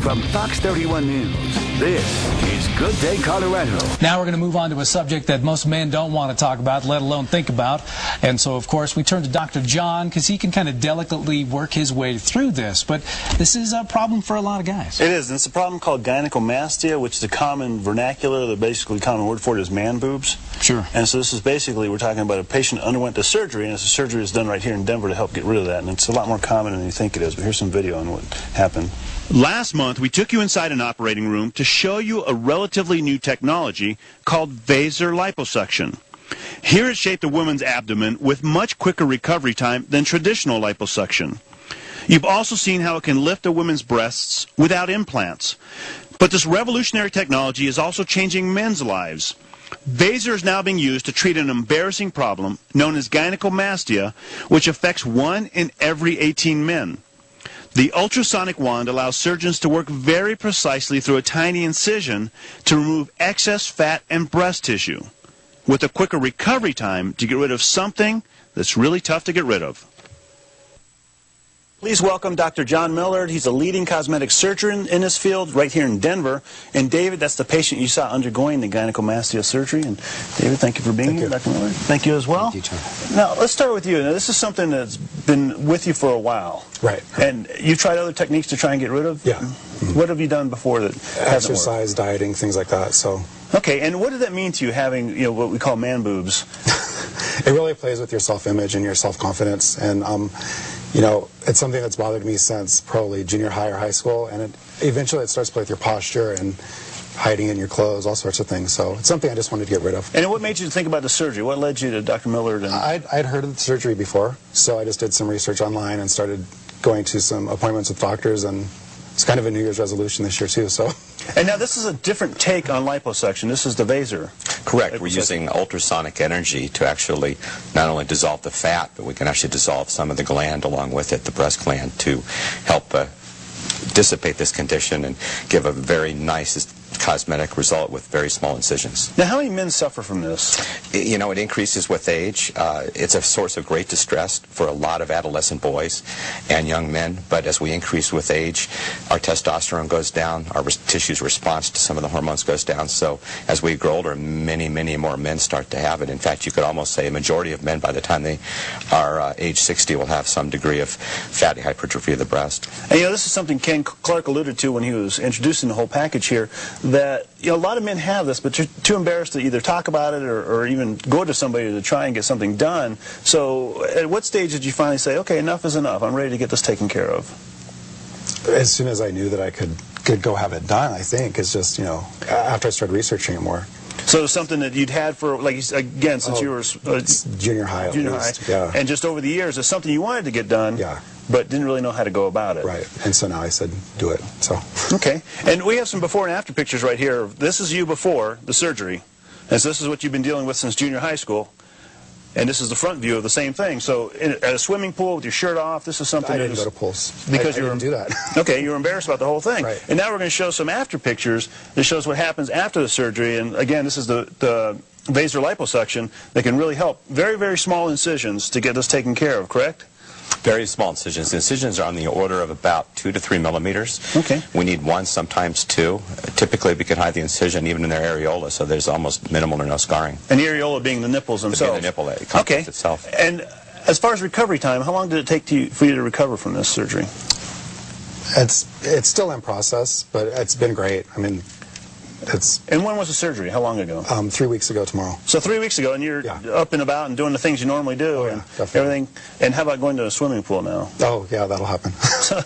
From Fox 31 News, this is Good Day Colorado. Now we're going to move on to a subject that most men don't want to talk about, let alone think about. And so, of course, we turn to Dr. John because he can kind of delicately work his way through this. But this is a problem for a lot of guys. It is. And it's a problem called gynecomastia, which is a common vernacular. The basically common word for it is man boobs. Sure. And so this is basically, we're talking about a patient underwent the surgery, and the surgery is done right here in Denver to help get rid of that. And it's a lot more common than you think it is. But here's some video on what happened. Last month, we took you inside an operating room to show you a relatively new technology called VASER liposuction. Here it shaped a woman's abdomen with much quicker recovery time than traditional liposuction. You've also seen how it can lift a woman's breasts without implants. But this revolutionary technology is also changing men's lives. VASER is now being used to treat an embarrassing problem known as gynecomastia, which affects 1 in every 18 men. The ultrasonic wand allows surgeons to work very precisely through a tiny incision to remove excess fat and breast tissue, with a quicker recovery time to get rid of something that's really tough to get rid of. Please welcome Dr. John Millard. He's a leading cosmetic surgeon in this field right here in Denver. And David, that's the patient you saw undergoing the gynecomastia surgery. And David, thank you for being here, Dr. Millard. Thank you as well. Thank you, John. Now, let's start with you. Now, this is something that's been with you for a while. Right. And you've tried other techniques to try and get rid of? Yeah. What have you done before that hasn't Exercise, dieting, things like that. So. Okay, and what did that mean to you, having what we call man boobs? It really plays with your self-image and your self-confidence, and it's something that's bothered me since probably junior high or high school, and eventually it starts to play with your posture and hiding in your clothes, all sorts of things. So it's something I just wanted to get rid of. And what made you think about the surgery? What led you to Dr. Millard? I'd heard of the surgery before, so I just did some research online and started going to some appointments with doctors, and it's kind of a New Year's resolution this year too. So. And now this is a different take on liposuction. This is the VASER. Correct. We're using ultrasonic energy to actually not only dissolve the fat, but we can actually dissolve some of the gland along with it, the breast gland, to help dissipate this condition and give a very nice cosmetic result with very small incisions. Now, how many men suffer from this? It increases with age. It's a source of great distress for a lot of adolescent boys and young men, but as we increase with age, our testosterone goes down, our tissue's response to some of the hormones goes down, so as we grow older, many, many more men start to have it. In fact, you could almost say a majority of men by the time they are age 60 will have some degree of fatty hypertrophy of the breast. And this is something Ken Clark alluded to when he was introducing the whole package here, that a lot of men have this, but you're too embarrassed to either talk about it or even go to somebody to try and get something done. So at what stage did you finally say, okay, enough is enough, I'm ready to get this taken care of? As soon as I knew that I could go have it done, I think. It's just, after I started researching it more. So it was something that you'd had for, again, since you were junior high, yeah. And just over the years, it's something you wanted to get done, yeah, but didn't really know how to go about it. Right. And so now I said, do it. So. Okay. And we have some before and after pictures right here. This is you before the surgery, and so this is what you've been dealing with since junior high school. And this is the front view of the same thing. So at a swimming pool with your shirt off, this is something. I didn't go to pools. Because I didn't do that. Okay, you were embarrassed about the whole thing. Right. And now we're going to show some after pictures that shows what happens after the surgery. And again, this is the VASER liposuction that can really help. Very, very small incisions to get this taken care of, correct? Very small incisions. The incisions are on the order of about 2 to 3 millimeters. Okay. We need 1, sometimes 2. Typically, we can hide the incision even in their areola, so there's almost minimal or no scarring. And the areola being the nipples themselves. Being the nipple itself. And as far as recovery time, how long did it take for you to recover from this surgery? It's still in process, but it's been great. I mean, And when was the surgery? How long ago? 3 weeks ago tomorrow. So 3 weeks ago, and you're up and about and doing the things you normally do, and everything. And how about going to a swimming pool now? Oh, yeah, that'll happen. So,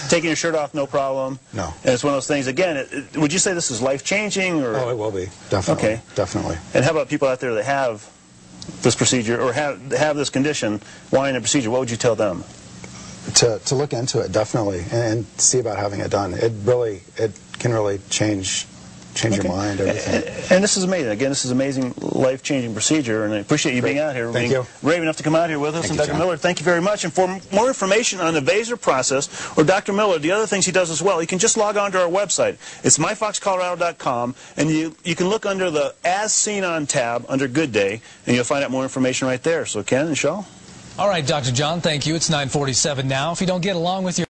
taking your shirt off, no problem? No. And it's one of those things, again, would you say this is life-changing? Or? Oh, it will be. Definitely. Okay. Definitely. And how about people out there that have this procedure or have this condition, wanting a procedure? What would you tell them? To look into it, definitely, and see about having it done. It can really change your mind, everything. And this is amazing. Again, this is an amazing, life-changing procedure, and I appreciate you being out here. Thank you. Brave enough to come out here with us. And Dr. Millard, thank you very much. And for more information on the VASER process, or Dr. Millard, the other things he does as well, you can just log on to our website. It's myfoxcolorado.com, and you can look under the As Seen On tab under Good Day, and you'll find out more information right there. So, Ken and Shaw? All right, Dr. John, thank you. It's 9:47 now. If you don't get along with your